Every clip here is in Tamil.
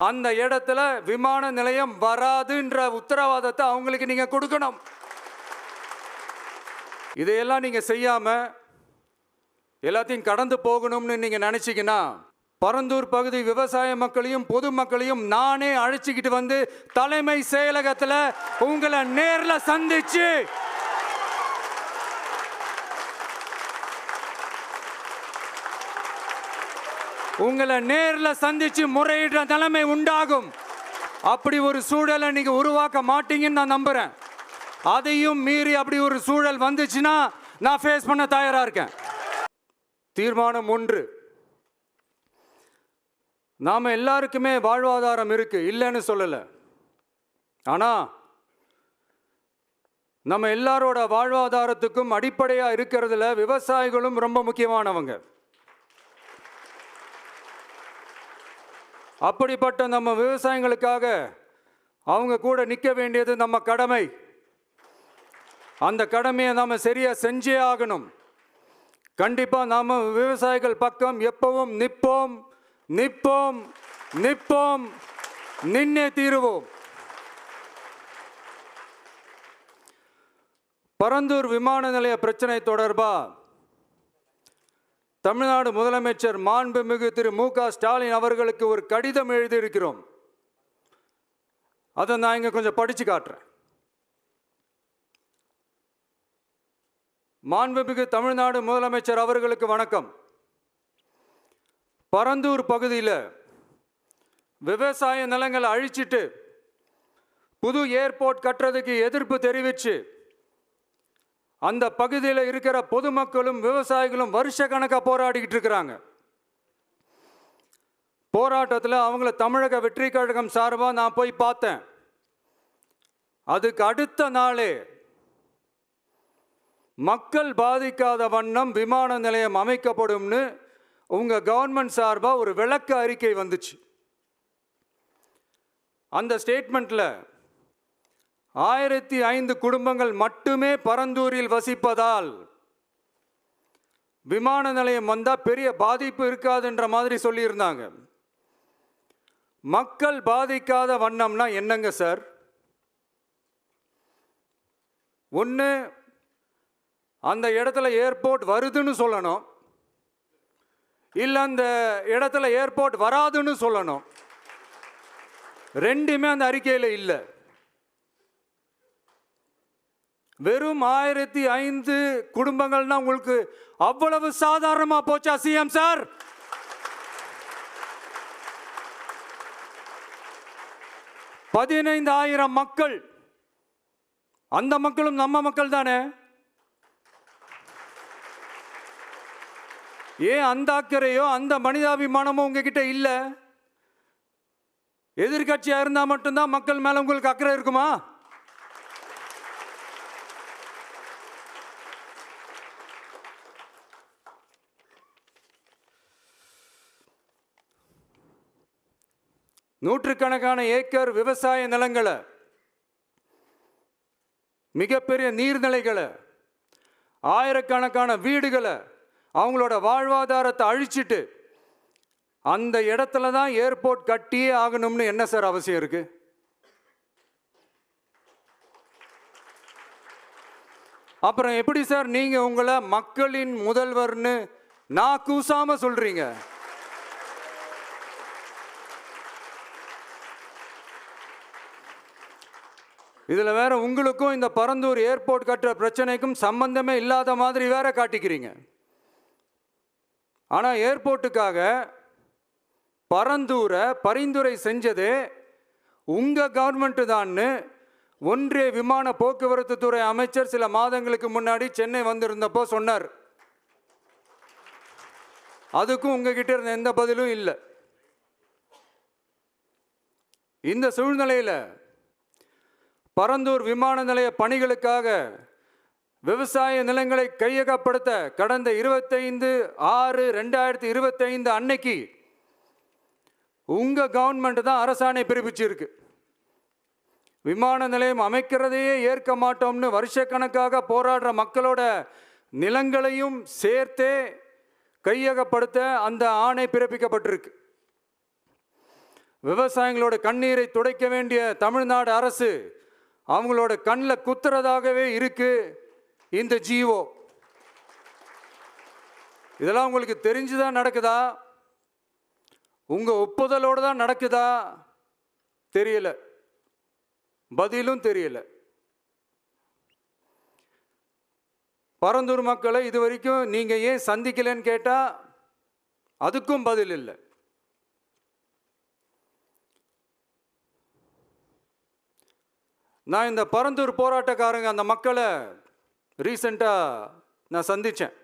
அந்த இடத்துல விமான நிலையம் வராதுன்ற உத்தரவாதத்தை அவங்களுக்கு நீங்க கொடுக்கணும். இதையெல்லாம் நீங்க செய்யாம எல்லாத்தையும் கடந்து போகணும்னு நீங்க நினைச்சீங்கன்னா, பரந்தூர் பகுதி விவசாய மக்களையும் பொதுமக்களையும் நானே அழைச்சிக்கிட்டு வந்து தலைமை செயலகத்தில் உங்களை நேர்ல சந்திச்சு முறையிடுற நிலைமை உண்டாகும். அப்படி ஒரு சூழலை நீங்க உருவாக்க மாட்டீங்கன்னு நான் நம்புறேன். அதையும் மீறி அப்படி ஒரு சூழல் வந்துச்சுன்னா நான் ஃபேஸ் பண்ண தயாரா இருக்கேன். தீர்மானம் 1, நாம எல்லாருக்குமே வாழ்வாதாரம் இருக்கு, இல்லைன்னு சொல்லல. ஆனா நம்ம எல்லாரோட வாழ்வாதாரத்துக்கும் அடிப்படையா இருக்கிறதுல விவசாயிகளும் ரொம்ப முக்கியமானவங்க. அப்படிப்பட்ட நம்ம விவசாயிகளுக்காக அவங்க கூட நிற்க வேண்டியது நம்ம கடமை. அந்த கடமையை நாம சரியா செஞ்சே ஆகணும். கண்டிப்பா நாம விவசாயிகள் பக்கம் எப்பவும் நிற்போம், நிற்போம், நிற்போம், நின்னே தீருவோம். பரந்தூர் விமான நிலைய பிரச்சனை தொடர்பா தமிழ்நாடு முதலமைச்சர் மாண்புமிகு திரு மு.க. ஸ்டாலின் அவர்களுக்கு ஒரு கடிதம் எழுதியிருக்கிறோம். அதை நான் இங்க கொஞ்சம் படிச்சு காட்டுறேன். மாண்புமிகு தமிழ்நாடு முதலமைச்சர் அவர்களுக்கு வணக்கம். பரந்தூர் பகுதியில் விவசாய நிலங்களை அழிச்சிட்டு புது ஏர்போர்ட் கட்டுறதுக்கு எதிர்ப்பு தெரிவித்து அந்த பகுதியில் இருக்கிற பொதுமக்களும் விவசாயிகளும் வருஷ கணக்காக போராடிக்கிட்டு இருக்கிறாங்க. போராட்டத்தில் அவங்கள தமிழக வெற்றி கழகம் சார்பாக நான் போய் பார்த்தேன். அதுக்கு அடுத்த நாளே மக்கள் பாதிக்காத வண்ணம் விமான நிலையம் அமைக்கப்படும்னு உங்க கவர்மெண்ட் சார்பாக ஒரு விளக்க அறிக்கை வந்துச்சு. அந்த ஸ்டேட்மெண்ட்ல 1005 குடும்பங்கள் மட்டுமே பரந்தூரில் வசிப்பதால் விமான நிலையம் வந்தா பெரிய பாதிப்பு இருக்காதுன்ற மாதிரி சொல்லியிருந்தாங்க. மக்கள் பாதிக்காத வண்ணம்னா என்னங்க சார்? ஒன்று, அந்த இடத்துல ஏர்போர்ட் வருதுன்னு சொல்லணும், இல்லை அந்த இடத்துல ஏர்போர்ட் வராதுன்னு சொல்லணும். ரெண்டுமே அந்த அறிக்கையில் இல்லை. வெறும் 1005 குடும்பங்கள்னா உங்களுக்கு அவ்வளவு சாதாரணமா போச்சா சிஎம் சார்? $15,000 மக்கள், அந்த மக்களும் நம்ம மக்கள் தானே. ஏன் அந்த அக்கறையோ அந்த மனிதாபிமானமோ உங்ககிட்ட இல்லை? எதிர்கட்சியா இருந்தா மட்டும்தான் மக்கள் மேல உங்களுக்கு அக்கறை இருக்குமா? நூற்றுக்கணக்கான ஏக்கர் விவசாய நிலங்களை, மிகப்பெரிய நீர்நிலைகளை, ஆயிரக்கணக்கான வீடுகளை, அவங்களோட வாழ்வாதாரத்தை அழிச்சிட்டு அந்த இடத்துல தான் ஏர்போர்ட் கட்டியே ஆகணும்னு என்ன சார் அவசியம் இருக்கு? அப்புறம் எப்படி சார் நீங்க உங்களை மக்களின் முதல்வர்னு நான் கூசாம சொல்றீங்க? இதுல வேற உங்களுக்கும் இந்த பரந்தூர் ஏர்போர்ட் கட்டுற பிரச்சனைக்கும் சம்பந்தமே இல்லாத மாதிரி வேற காட்டிக்கிறீங்க. ஆனா ஏர்போர்ட்டுக்காக பரந்தூரை பரிந்துரை செஞ்சதே உங்க கவர்மெண்ட் தான்னு ஒன்றிய விமான போக்குவரத்து துறை அமைச்சர் சில மாதங்களுக்கு முன்னாடி சென்னை வந்திருந்தப்போ சொன்னார். அதுக்கும் உங்ககிட்ட இருந்த எந்த பதிலும் இல்லை. இந்த சூழ்நிலையில் பரந்தூர் விமான நிலைய பணிகளுக்காக விவசாய நிலங்களை கையகப்படுத்த கடந்த 25/6/2025 அன்னைக்கு உங்க கவர்மெண்ட் தான் அரசாணை பிறப்பிச்சிருக்கு. விமான நிலையம் அமைக்கிறதையே ஏற்க மாட்டோம்னு வருஷக்கணக்காக போராடுற மக்களோட நிலங்களையும் சேர்த்தே கையகப்படுத்த அந்த ஆணை பிறப்பிக்கப்பட்டிருக்கு. விவசாயிகளோட கண்ணீரை துடைக்க வேண்டிய தமிழ்நாடு அரசு அவங்களோட கண்ணில் குத்துறதாகவே இருக்கு இந்த ஜிஓ. இதெல்லாம் உங்களுக்கு தெரிஞ்சுதான் நடக்குதா, உங்க ஒப்புதலோடு தான் நடக்குதா தெரியல, பதிலும் தெரியல. பரந்தூர் மக்களை இது வரைக்கும் நீங்க ஏன் சந்திக்கலன்னு கேட்டா அதுக்கும் பதில் இல்லை. நான் இந்த பரந்தூர் போராட்டக்காரங்க அந்த மக்களை ரீசெண்டாக நான் சந்தித்தேன்.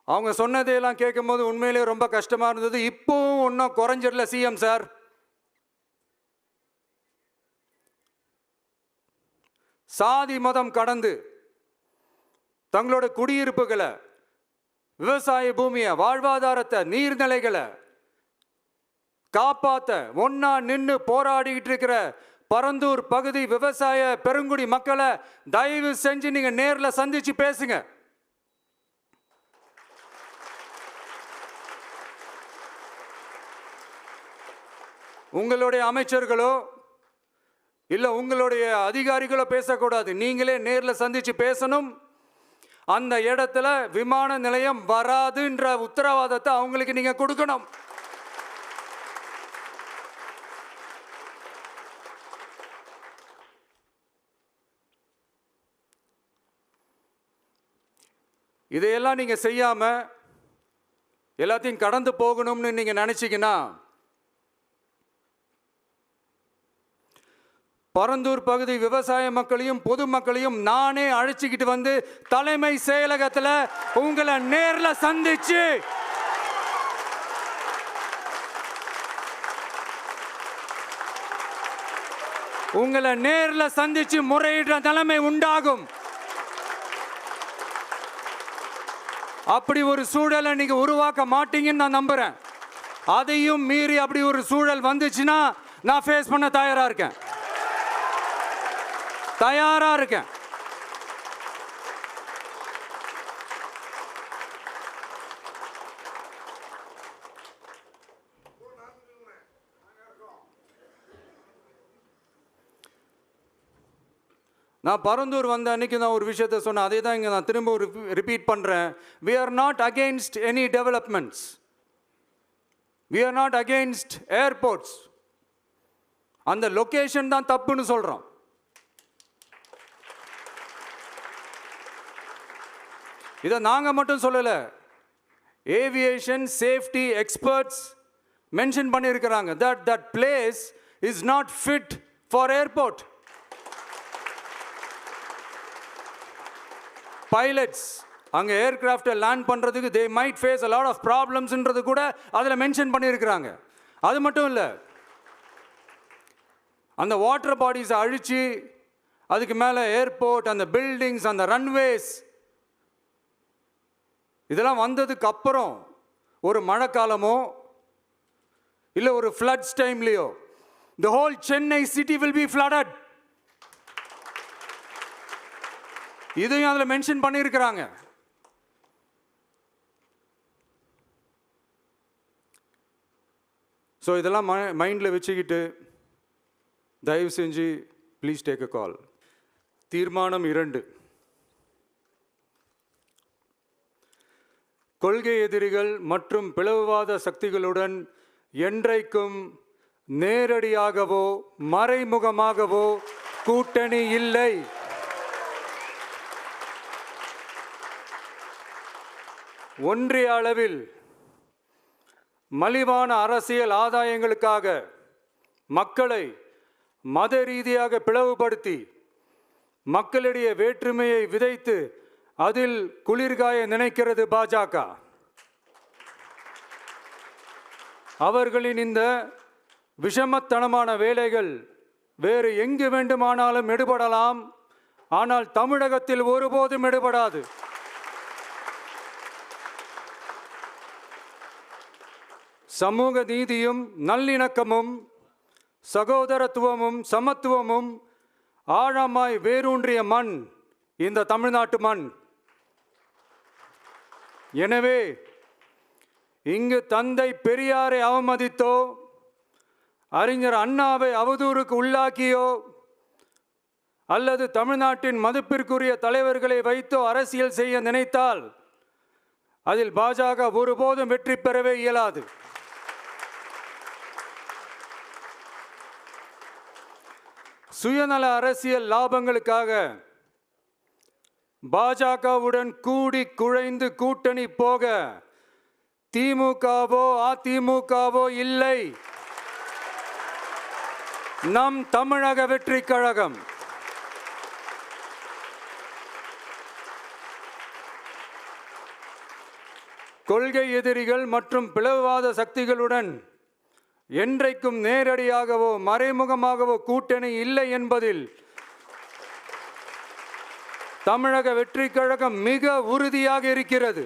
அவங்க சொன்னதையெல்லாம் கேட்கும்போது உண்மையிலே ரொம்ப கஷ்டமாக இருந்தது. இப்போவும் ஒன்றும் குறைஞ்சிடல சிஎம் சார். சாதி மதம் கடந்து தங்களோட குடியிருப்புகளை, விவசாய பூமியை, வாழ்வாதாரத்தை, நீர்நிலைகளை காப்பாற்ற ஒன்னா நின்று போராடிக்கிட்டு இருக்கிற பரந்தூர் பகுதி விவசாய பெருங்குடி மக்களை தயவு செஞ்சு நீங்க நேர்ல சந்திச்சு பேசுங்க. உங்களுடைய அமைச்சர்களோ இல்ல உங்களுடைய அதிகாரிகளோ பேசக்கூடாது, நீங்களே நேர்ல சந்திச்சு பேசணும். அந்த இடத்துல விமான நிலையம் வராதுன்ற உத்தரவாதத்தை அவங்களுக்கு நீங்க கொடுக்கணும். இதையெல்லாம் நீங்க செய்யாம எல்லாத்தையும் கடந்து போகணும்னு நீங்க நினைச்சீங்கன்னா பரந்தூர் பகுதி விவசாய மக்களையும் பொதுமக்களையும் நானே அழைச்சிக்கிட்டு வந்து தலைமை செயலகத்தில் உங்களை நேர்ல சந்திச்சு முறையிடுற நிலைமை உண்டாகும். அப்படி ஒரு சூழலை நீங்க உருவாக்க மாட்டீங்கன்னு நான் நம்புறேன். அதையும் மீறி அப்படி ஒரு சூழல் வந்துச்சுன்னா நான் ஃபேஸ் பண்ண தயாரா இருக்கேன். நான் பரந்தூர் வந்த அன்னைக்கு நான் ஒரு விஷயத்தை சொன்னேன், அதே தான் இங்கே நான் திரும்ப ரிப்பீட் பண்ணுறேன். We are not against any developments. We are not against airports. அந்த லொகேஷன் தான் தப்புன்னு சொல்கிறோம். இதை நாங்கள் மட்டும் சொல்லலை, ஏவியேஷன் சேஃப்டி எக்ஸ்பர்ட்ஸ் மென்ஷன் பண்ணியிருக்கிறாங்க. that place is not fit for airport. Pilots அங்கே ஏர்கிராஃப்டை லேண்ட் பண்ணுறதுக்கு they might face a lot of problemsன்றது கூட அதில் மென்ஷன் பண்ணியிருக்கிறாங்க. அது மட்டும் இல்லை, அந்த வாட்டர் பாடிஸை அழித்து அதுக்கு மேலே ஏர்போர்ட், அந்த பில்டிங்ஸ், அந்த ரன்வேஸ் இதெல்லாம் வந்ததுக்கு அப்புறம் ஒரு மழைக்காலமோ இல்லை ஒரு floods டைம்லையோ the whole Chennai city will be flooded. இதையும் அதில் மென்ஷன் பண்ணியிருக்கிறாங்க. ஸோ இதெல்லாம் மைண்டில் வச்சுக்கிட்டு தயவு செஞ்சு ப்ளீஸ் டேக் அ கால். தீர்மானம் 2, கொள்கை எதிரிகள் மற்றும் பிளவுவாத சக்திகளுடன் என்றைக்கும் நேரடியாகவோ மறைமுகமாகவோ கூட்டணி இல்லை. ஒன்றிய அளவில் மலிவான அரசியல் ஆதாயங்களுக்காக மக்களை மத ரீதியாக பிளவுபடுத்தி மக்களிடையே வேற்றுமையை விதைத்து அதில் குளிர்காய நினைக்கிறது பாஜக. அவர்களின் இந்த விஷமத்தனமான வேலைகள் வேறு எங்கு வேண்டுமானாலும் எடுபடலாம், ஆனால் தமிழகத்தில் ஒருபோதும் எடுபடாது. சமூக நீதியும் நல்லிணக்கமும் சகோதரத்துவமும் சமத்துவமும் ஆழமாய் வேரூன்றிய மண் இந்த தமிழ்நாட்டு மண். எனவே இங்கு தந்தை பெரியாரை அவமதித்தோ அறிஞர் அண்ணாவை அவதூறுக்கு உள்ளாக்கியோ அல்லது தமிழ்நாட்டின் மதிப்பிற்குரிய தலைவர்களை வைத்தோ அரசியல் செய்ய நினைத்தால் அதில் பாஜக ஒருபோதும் வெற்றி பெறவே இயலாது. சுயநல அரசியல் லாபங்களுக்காக பாஜகவுடன் கூடி குழைந்து கூட்டணி போக திமுகவோ அதிமுகவோ இல்லை. நம் தமிழக வெற்றி கழகம் கொள்கை எதிரிகள் மற்றும் பிளவுவாத சக்திகளுடன் என்றைக்கும் நேரடியாகவோ மறைமுகமாகவோ கூட்டணி இல்லை என்பதில் தமிழக வெற்றி கழகம் மிக உறுதியாக இருக்கிறது.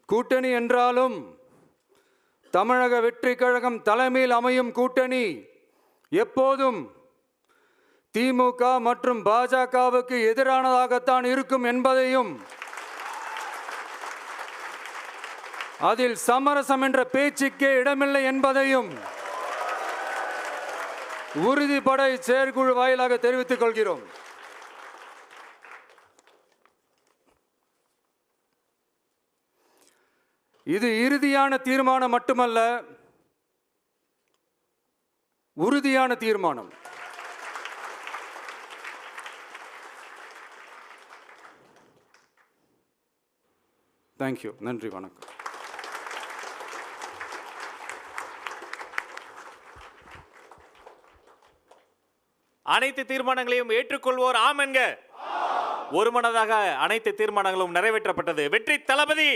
கூட்டணி என்றாலும் தமிழக வெற்றி கழகம் தலைமையில் அமையும் கூட்டணி எப்போதும் திமுக மற்றும் பாஜகவுக்கு எதிரானதாகத்தான் இருக்கும் என்பதையும் அதில் சமரசம் என்ற பேச்சுக்கே இடமில்லை என்பதையும் உறுதிபட செயற்குழு வாயிலாக தெரிவித்துக் கொள்கிறோம். இது இறுதியான தீர்மானம் மட்டுமல்ல, உறுதியான தீர்மானம். தேங்க்யூ. நன்றி, வணக்கம். அனைத்து தீர்மானங்களையும் ஏற்றுக்கொள்வோர் ஆம் என்க. ஒருமனதாக அனைத்து தீர்மானங்களும் நிறைவேற்றப்பட்டது. வெற்றி தளபதி,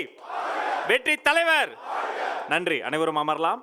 வெற்றி தலைவர். நன்றி. அனைவரும் அமரலாம்.